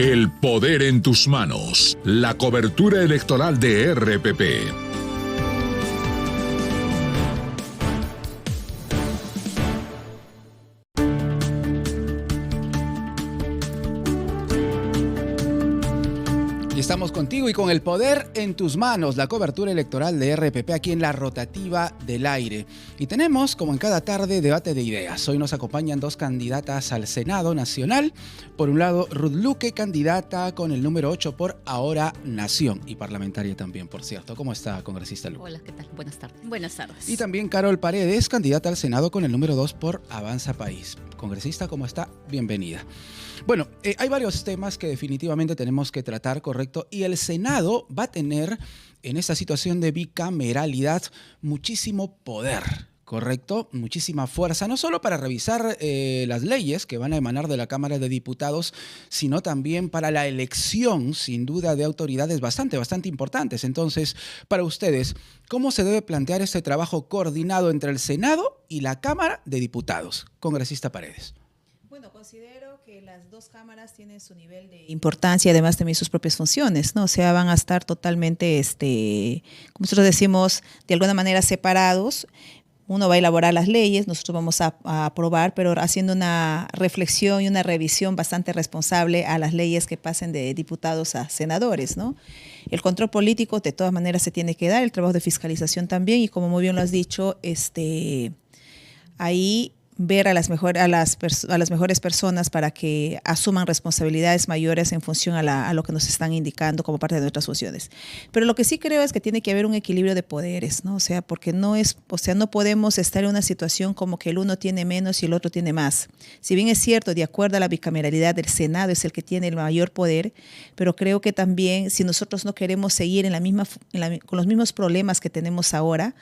El poder en tus manos. La cobertura electoral de RPP. Estamos contigo y con el poder en tus manos, la cobertura electoral de RPP aquí en la rotativa del aire. Y tenemos, como en cada tarde, debate de ideas. Hoy nos acompañan dos candidatas al Senado Nacional. Por un lado, Ruth Luque, candidata con el número 8 por Ahora Nación y parlamentaria también, por cierto. ¿Cómo está, congresista Luque? Hola, ¿qué tal? Buenas tardes. Buenas tardes. Y también Carol Paredes, candidata al Senado con el número 2 por Avanza País. Congresista, ¿cómo está? Bienvenida. Bueno, hay varios temas que definitivamente tenemos que tratar, ¿correcto? Y el Senado va a tener en esta situación de bicameralidad muchísimo poder, ¿correcto? Muchísima fuerza, no solo para revisar las leyes que van a emanar de la Cámara de Diputados, sino también para la elección, sin duda, de autoridades bastante importantes. Entonces, para ustedes, ¿cómo se debe plantear este trabajo coordinado entre el Senado y la Cámara de Diputados? Congresista Paredes. Bueno, considero que las dos cámaras tienen su nivel de importancia y además también sus propias funciones, ¿no? O sea, van a estar totalmente, como nosotros decimos, de alguna manera separados. Uno va a elaborar las leyes, nosotros vamos a aprobar, pero haciendo una reflexión y una revisión bastante responsable a las leyes que pasen de diputados a senadores, ¿no? El control político de todas maneras se tiene que dar, el trabajo de fiscalización también, y como muy bien lo has dicho, ahí ver a las mejores personas para que asuman responsabilidades mayores en función a lo que nos están indicando como parte de nuestras funciones. Pero lo que sí creo es que tiene que haber un equilibrio de poderes, ¿no? O sea, porque no podemos estar en una situación como que el uno tiene menos y el otro tiene más. Si bien es cierto, de acuerdo a la bicameralidad, el Senado es el que tiene el mayor poder, pero creo que también si nosotros no queremos seguir con los mismos problemas que tenemos ahora,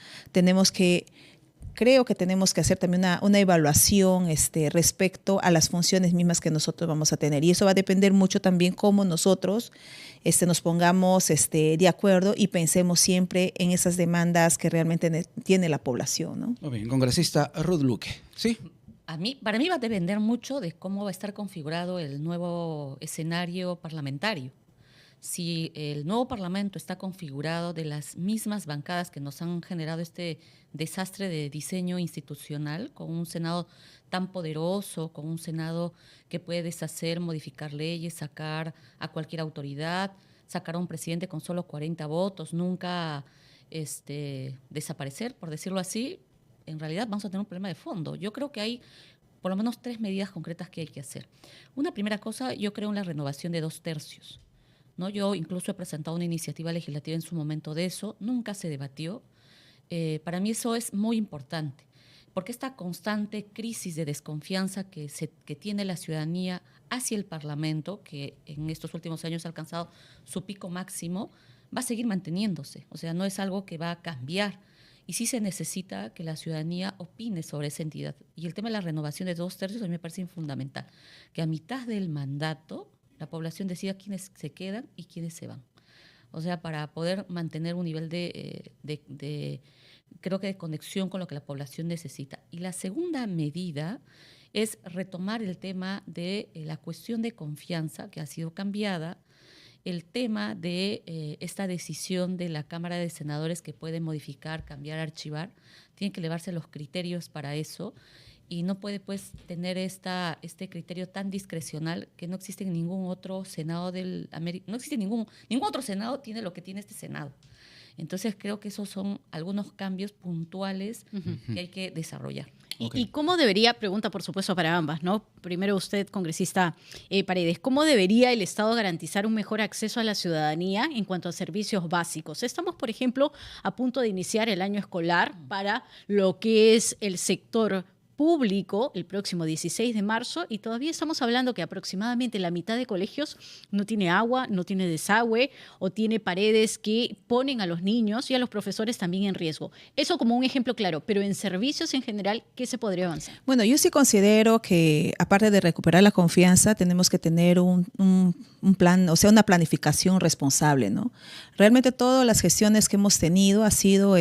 creo que tenemos que hacer también una evaluación respecto a las funciones mismas que nosotros vamos a tener. Y eso va a depender mucho también cómo nosotros nos pongamos de acuerdo y pensemos siempre en esas demandas que realmente tiene la población, ¿no? Muy bien, congresista Ruth Luque. ¿Sí? Para mí va a depender mucho de cómo va a estar configurado el nuevo escenario parlamentario. Si el nuevo Parlamento está configurado de las mismas bancadas que nos han generado este desastre de diseño institucional, con un Senado tan poderoso, con un Senado que puede deshacer, modificar leyes, sacar a cualquier autoridad, sacar a un presidente con solo 40 votos, nunca desaparecer, por decirlo así, en realidad vamos a tener un problema de fondo. Yo creo que hay por lo menos 3 medidas concretas que hay que hacer. Una primera cosa, yo creo en la renovación de 2/3. ¿No? Yo incluso he presentado una iniciativa legislativa en su momento de eso, nunca se debatió. Para mí eso es muy importante, porque esta constante crisis de desconfianza que tiene la ciudadanía hacia el Parlamento, que en estos últimos años ha alcanzado su pico máximo, va a seguir manteniéndose. O sea, no es algo que va a cambiar. Y sí se necesita que la ciudadanía opine sobre esa entidad. Y el tema de la renovación de 2/3 a mí me parece fundamental, que a mitad del mandato la población decida quiénes se quedan y quiénes se van. O sea, para poder mantener un nivel creo que de conexión con lo que la población necesita. Y la segunda medida es retomar el tema de la cuestión de confianza que ha sido cambiada, el tema de esta decisión de la Cámara de Senadores que puede modificar, cambiar, archivar. Tienen que elevarse los criterios para eso. Y no puede pues tener este criterio tan discrecional que no existe en ningún otro Senado no existe ningún otro Senado tiene lo que tiene este Senado. Entonces creo que esos son algunos cambios puntuales que hay que desarrollar. Okay. ¿Y cómo debería, pregunta por supuesto para ambas, ¿no? Primero usted, congresista Paredes, ¿cómo debería el Estado garantizar un mejor acceso a la ciudadanía en cuanto a servicios básicos? Estamos, por ejemplo, a punto de iniciar el año escolar para lo que es el sector público el próximo 16 de marzo y todavía estamos hablando que aproximadamente la mitad de colegios no tiene agua, no tiene desagüe o tiene paredes que ponen a los niños y a los profesores también en riesgo. Eso como un ejemplo claro, pero en servicios en general, ¿qué se podría avanzar? Bueno, yo sí considero que aparte de recuperar la confianza, tenemos que tener un plan, o sea, una planificación responsable, ¿no? Realmente todas las gestiones que hemos tenido ha sido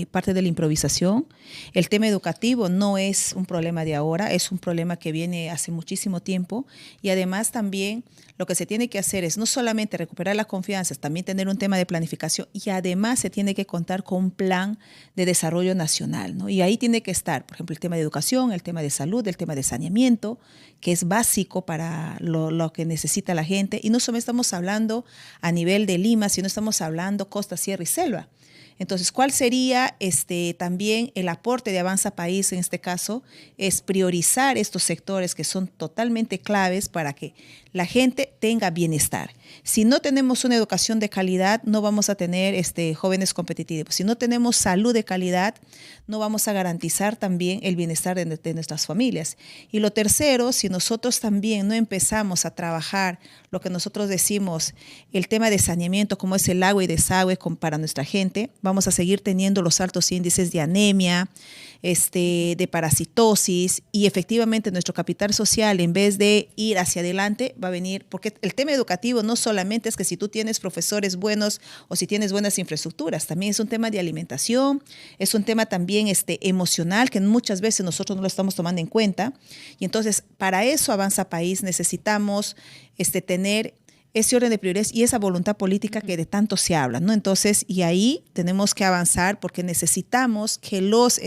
parte de la improvisación. El tema educativo no es un un problema de ahora, es un problema que viene hace muchísimo tiempo, y además también lo que se tiene que hacer es no solamente recuperar la confianza, también tener un tema de planificación, y además se tiene que contar con un plan de desarrollo nacional, ¿no? Y ahí tiene que estar, por ejemplo, el tema de educación, el tema de salud, el tema de saneamiento, que es básico para lo que necesita la gente. Y no solo estamos hablando a nivel de Lima, sino estamos hablando costa, sierra y selva. Entonces, ¿cuál sería también el aporte de Avanza País en este caso? Es priorizar estos sectores que son totalmente claves para que la gente tenga bienestar. Si no tenemos una educación de calidad, no vamos a tener jóvenes competitivos. Si no tenemos salud de calidad, no vamos a garantizar también el bienestar de nuestras familias. Y lo tercero, si nosotros también no empezamos a trabajar lo que nosotros decimos, el tema de saneamiento, como es el agua y desagüe para nuestra gente, vamos a seguir teniendo los altos índices de anemia, de parasitosis, y efectivamente nuestro capital social, en vez de ir hacia adelante, va a venir, porque el tema educativo no solamente es que si tú tienes profesores buenos o si tienes buenas infraestructuras, también es un tema de alimentación, es un tema también emocional, que muchas veces nosotros no lo estamos tomando en cuenta. Y entonces, para eso Avanza País necesitamos tener ese orden de prioridades y esa voluntad política que de tanto se habla, ¿no? Entonces, y ahí tenemos que avanzar porque necesitamos que los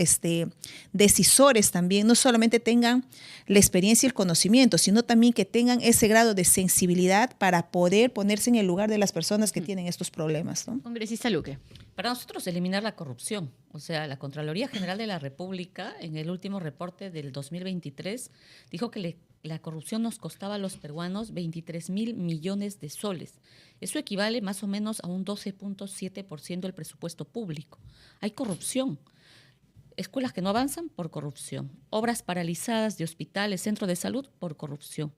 decisores también no solamente tengan la experiencia y el conocimiento, sino también que tengan ese grado de sensibilidad para poder ponerse en el lugar de las personas que tienen estos problemas, ¿no? Congresista Luque. Para nosotros, eliminar la corrupción. O sea, la Contraloría General de la República, en el último reporte del 2023, dijo que la corrupción nos costaba a los peruanos 23.000 millones de soles. Eso equivale más o menos a un 12.7% del presupuesto público. Hay corrupción. Escuelas que no avanzan por corrupción. Obras paralizadas de hospitales, centros de salud por corrupción.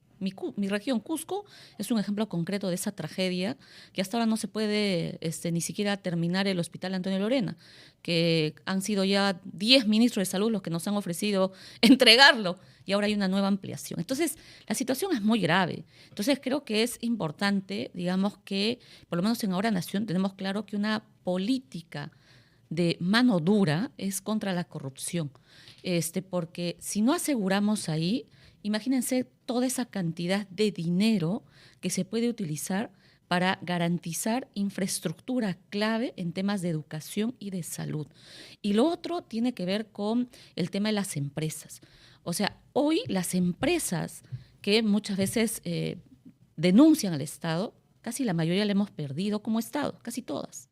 Mi región, Cusco, es un ejemplo concreto de esa tragedia, que hasta ahora no se puede ni siquiera terminar el hospital Antonio Lorena, que han sido ya 10 ministros de salud los que nos han ofrecido entregarlo, y ahora hay una nueva ampliación. Entonces, la situación es muy grave. Entonces, creo que es importante, digamos, que por lo menos en Ahora Nación tenemos claro que una política de mano dura es contra la corrupción, porque si no aseguramos ahí, imagínense toda esa cantidad de dinero que se puede utilizar para garantizar infraestructura clave en temas de educación y de salud. Y lo otro tiene que ver con el tema de las empresas. O sea, hoy las empresas que muchas veces denuncian al Estado, casi la mayoría la hemos perdido como Estado, casi todas,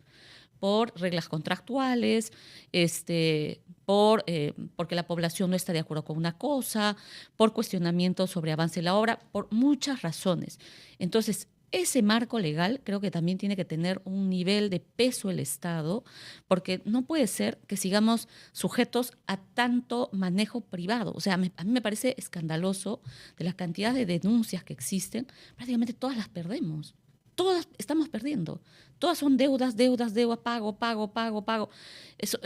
por reglas contractuales, porque la población no está de acuerdo con una cosa, por cuestionamientos sobre avance de la obra, por muchas razones. Entonces, ese marco legal creo que también tiene que tener un nivel de peso el Estado, porque no puede ser que sigamos sujetos a tanto manejo privado. O sea, a mí me parece escandaloso de la cantidad de denuncias que existen, prácticamente todas las perdemos. Todas estamos perdiendo. Todas son deudas, pago. Eso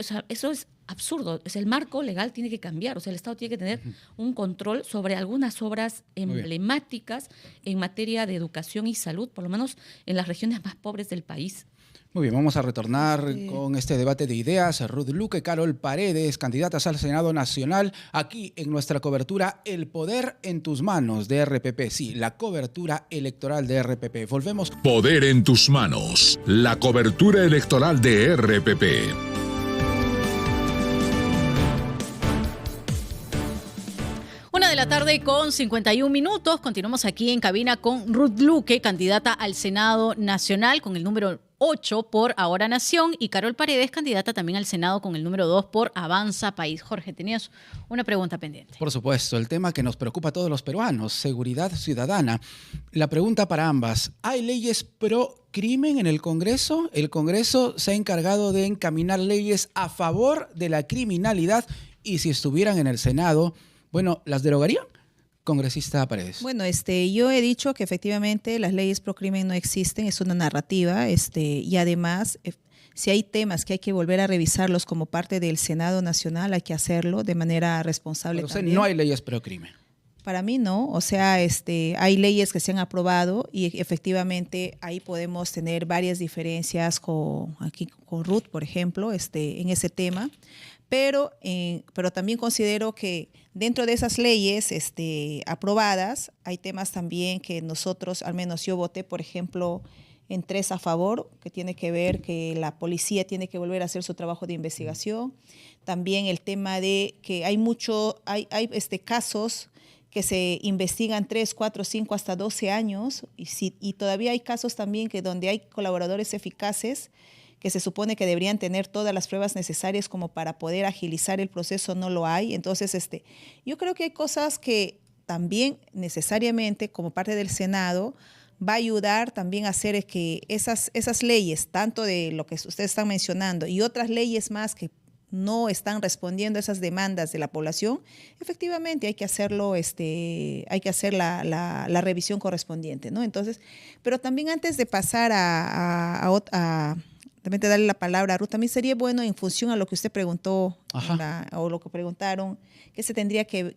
es absurdo. El marco legal tiene que cambiar. O sea, el Estado tiene que tener un control sobre algunas obras emblemáticas en materia de educación y salud, por lo menos en las regiones más pobres del país. Muy bien, vamos a retornar con este debate de ideas. Ruth Luque, Carol Paredes, candidatas al Senado Nacional, aquí en nuestra cobertura El Poder en tus Manos de RPP. Sí, la cobertura electoral de RPP. Volvemos. Poder en tus manos, la cobertura electoral de RPP. De la tarde con 51 minutos. Continuamos aquí en cabina con Ruth Luque, candidata al Senado Nacional con el número 8 por Ahora Nación, y Carol Paredes, candidata también al Senado con el número 2 por Avanza País. Jorge, tenías una pregunta pendiente. Por supuesto, el tema que nos preocupa a todos los peruanos, seguridad ciudadana. La pregunta para ambas, ¿hay leyes pro crimen en el Congreso? El Congreso se ha encargado de encaminar leyes a favor de la criminalidad, y si estuvieran en el Senado, bueno, ¿las derogarían? Congresista Paredes. Bueno, yo he dicho que efectivamente las leyes pro crimen no existen, es una narrativa, y además, si hay temas que hay que volver a revisarlos como parte del Senado Nacional, hay que hacerlo de manera responsable. Pero también. No hay leyes pro crimen. Para mí no, o sea, hay leyes que se han aprobado y efectivamente ahí podemos tener varias diferencias con Ruth, por ejemplo, en ese tema. pero también considero que dentro de esas leyes aprobadas hay temas también que nosotros, al menos yo voté, por ejemplo, en 3 a favor, que tiene que ver que la policía tiene que volver a hacer su trabajo de investigación. También el tema de que hay casos que se investigan 3, 4, 5, hasta 12 años, y todavía hay casos también que donde hay colaboradores eficaces que se supone que deberían tener todas las pruebas necesarias como para poder agilizar el proceso, no lo hay. Entonces, yo creo que hay cosas que también necesariamente como parte del Senado va a ayudar también a hacer que esas leyes, tanto de lo que ustedes están mencionando y otras leyes más que no están respondiendo a esas demandas de la población, efectivamente hay que hacerlo, hay que hacer la revisión correspondiente, ¿no? Entonces, pero también antes de pasar también te darle la palabra a Ruth, también sería bueno en función a lo que usted preguntó o lo que preguntaron,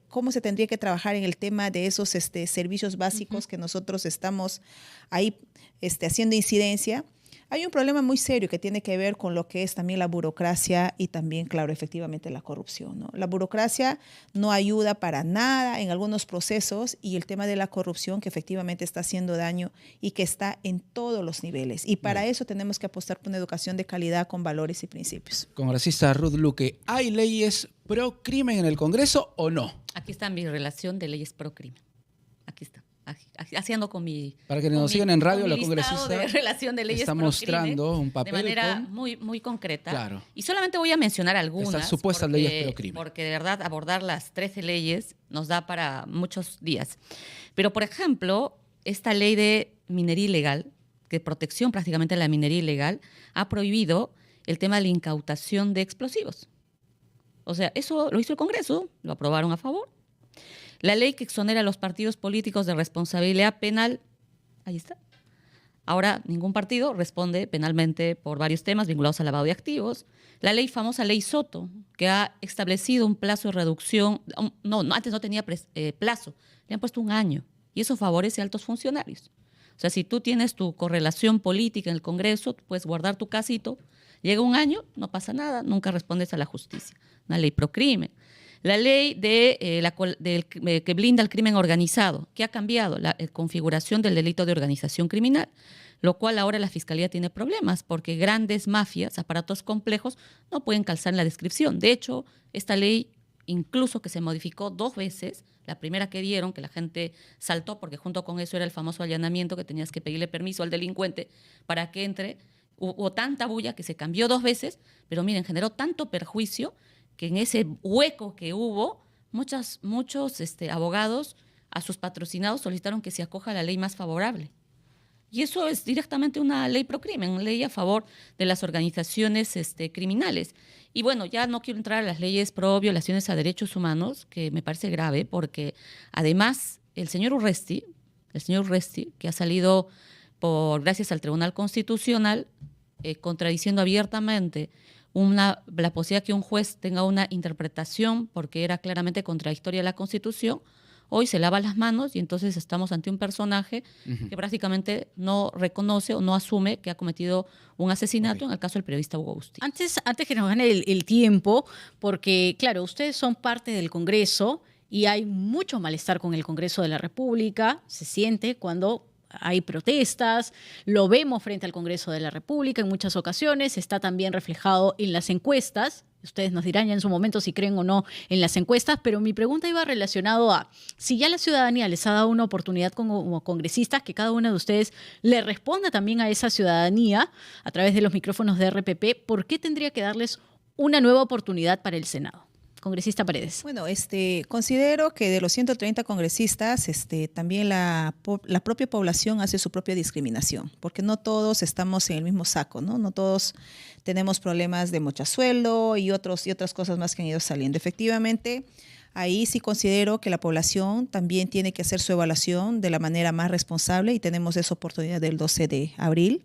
cómo se tendría que trabajar en el tema de esos servicios básicos que nosotros estamos ahí haciendo incidencia. Hay un problema muy serio que tiene que ver con lo que es también la burocracia y también, claro, efectivamente la corrupción, ¿no? La burocracia no ayuda para nada en algunos procesos, y el tema de la corrupción que efectivamente está haciendo daño y que está en todos los niveles. Y para eso tenemos que apostar por una educación de calidad con valores y principios. Congresista Ruth Luque, ¿hay leyes pro crimen en el Congreso o no? Aquí está mi relación de leyes pro crimen. Aquí está. Haciendo con mi... Para que nos sigan en radio, la congresista de relación de leyes está mostrando un papel de manera muy, muy concreta. Claro. Y solamente voy a mencionar algunas. Estas supuestas leyes pro crimen. Porque de verdad abordar las 13 leyes nos da para muchos días. Pero, por ejemplo, esta ley de minería ilegal, que protección prácticamente a la minería ilegal, ha prohibido el tema de la incautación de explosivos. O sea, eso lo hizo el Congreso, lo aprobaron a favor. La ley que exonera a los partidos políticos de responsabilidad penal, ahí está. Ahora ningún partido responde penalmente por varios temas vinculados al lavado de activos. La famosa ley Soto, que ha establecido un plazo de reducción, antes no tenía plazo, le han puesto 1 año, y eso favorece a altos funcionarios. O sea, si tú tienes tu correlación política en el Congreso, puedes guardar tu casito, llega 1 año, no pasa nada, nunca respondes a la justicia. Una ley pro crimen. La ley que blinda el crimen organizado, que ha cambiado la configuración del delito de organización criminal, lo cual ahora la Fiscalía tiene problemas porque grandes mafias, aparatos complejos, no pueden calzar en la descripción. De hecho, esta ley, incluso que se modificó 2 veces, la primera que dieron, que la gente saltó porque junto con eso era el famoso allanamiento, que tenías que pedirle permiso al delincuente para que entre, hubo tanta bulla que se cambió 2 veces, pero miren, generó tanto perjuicio que en ese hueco que hubo, muchos abogados a sus patrocinados solicitaron que se acoja a la ley más favorable. Y eso es directamente una ley pro crimen, una ley a favor de las organizaciones criminales. Y bueno, ya no quiero entrar a las leyes pro violaciones a derechos humanos, que me parece grave, porque además el señor Urresti, que ha salido gracias al Tribunal Constitucional, contradiciendo abiertamente la posibilidad que un juez tenga una interpretación porque era claramente contradictoria a la Constitución, hoy se lava las manos y entonces estamos ante un personaje que prácticamente no reconoce o no asume que ha cometido un asesinato, en el caso del periodista Hugo Agustín. Antes que nos gane el tiempo, porque claro, ustedes son parte del Congreso y hay mucho malestar con el Congreso de la República, se siente cuando hay protestas, lo vemos frente al Congreso de la República en muchas ocasiones, está también reflejado en las encuestas. Ustedes nos dirán ya en su momento si creen o no en las encuestas, pero mi pregunta iba relacionado a si ya la ciudadanía les ha dado una oportunidad como congresistas, que cada uno de ustedes le responda también a esa ciudadanía a través de los micrófonos de RPP, ¿por qué tendría que darles una nueva oportunidad para el Senado? Congresista Paredes. Bueno, considero que de los 130 congresistas, también la propia población hace su propia discriminación, porque no todos estamos en el mismo saco, ¿no? No todos tenemos problemas de mochasueldo y otras cosas más que han ido saliendo. Efectivamente, ahí sí considero que la población también tiene que hacer su evaluación de la manera más responsable y tenemos esa oportunidad del 12 de abril.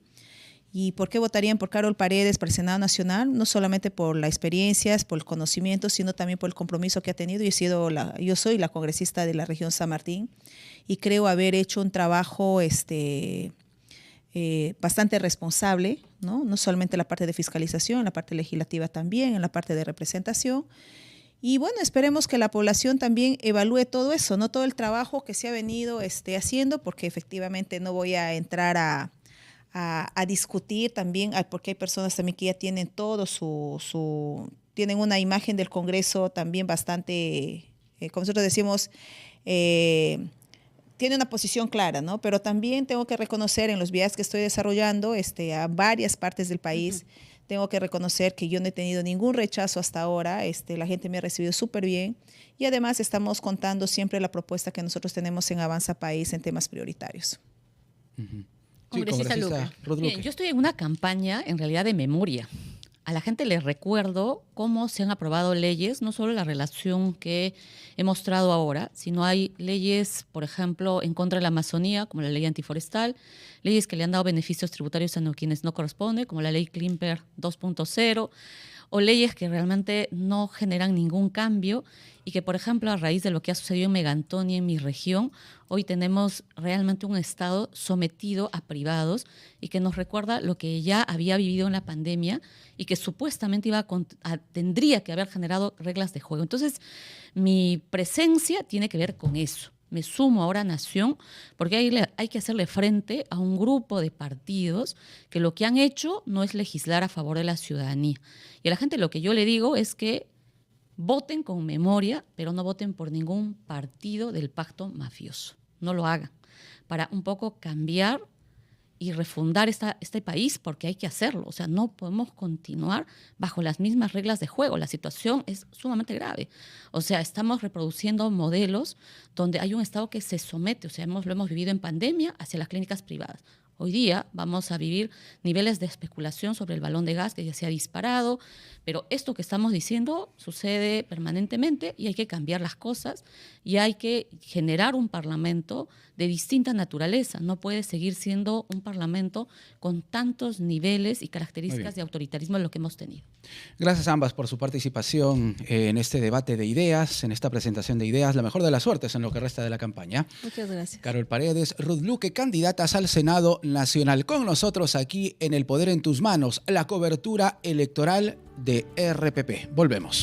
¿Y por qué votarían por Carol Paredes para el Senado Nacional? No solamente por la experiencia, por el conocimiento, sino también por el compromiso que ha tenido. Yo soy la congresista de la región San Martín y creo haber hecho un trabajo bastante responsable, ¿no? No solamente en la parte de fiscalización, en la parte legislativa también, en la parte de representación. Y bueno, esperemos que la población también evalúe todo eso, no todo el trabajo que se ha venido haciendo, porque efectivamente no voy a entrar a discutir también, porque hay personas también que ya tienen todo tienen una imagen del Congreso también bastante, como nosotros decimos, tiene una posición clara, ¿no? Pero también tengo que reconocer en los viajes que estoy desarrollando a varias partes del país, tengo que reconocer que yo no he tenido ningún rechazo hasta ahora, la gente me ha recibido súper bien y además estamos contando siempre la propuesta que nosotros tenemos en Avanza País en temas prioritarios. Sí, Congresista Luque. Ruth Bien, Luque. yo estoy en una campaña en realidad de memoria. A la gente les recuerdo cómo se han aprobado leyes, no solo la relación que he mostrado ahora, sino hay leyes, por ejemplo, en contra de la Amazonía, como la ley antiforestal, leyes que le han dado beneficios tributarios a quienes no corresponden, como la ley Klimper 2.0, o leyes que realmente no generan ningún cambio y que, por ejemplo, a raíz de lo que ha sucedido en Megantón y en mi región, hoy tenemos realmente un Estado sometido a privados y que nos recuerda lo que ya había vivido en la pandemia y que supuestamente tendría que haber generado reglas de juego. Entonces, mi presencia tiene que ver con eso. Me sumo ahora a Nación porque hay que hacerle frente a un grupo de partidos que lo que han hecho no es legislar a favor de la ciudadanía. Y a la gente lo que yo le digo es que voten con memoria, pero no voten por ningún partido del pacto mafioso. No lo hagan. Para un poco cambiar y refundar este país, porque hay que hacerlo. O sea, no podemos continuar bajo las mismas reglas de juego. La situación es sumamente grave. O sea, estamos reproduciendo modelos donde hay un Estado que se somete, o sea, lo hemos vivido en pandemia hacia las clínicas privadas. Hoy día vamos a vivir niveles de especulación sobre el balón de gas que ya se ha disparado, pero esto que estamos diciendo sucede permanentemente y hay que cambiar las cosas y hay que generar un parlamento de distinta naturaleza. No puede seguir siendo un parlamento con tantos niveles y características de autoritarismo de lo que hemos tenido. Gracias a ambas por su participación en este debate de ideas, en esta presentación de ideas. La mejor de las suertes en lo que resta de la campaña. Muchas gracias. Carol Paredes, Ruth Luque, candidatas al Senado Nacional. Con nosotros aquí en El Poder en Tus Manos, la cobertura electoral de RPP. Volvemos.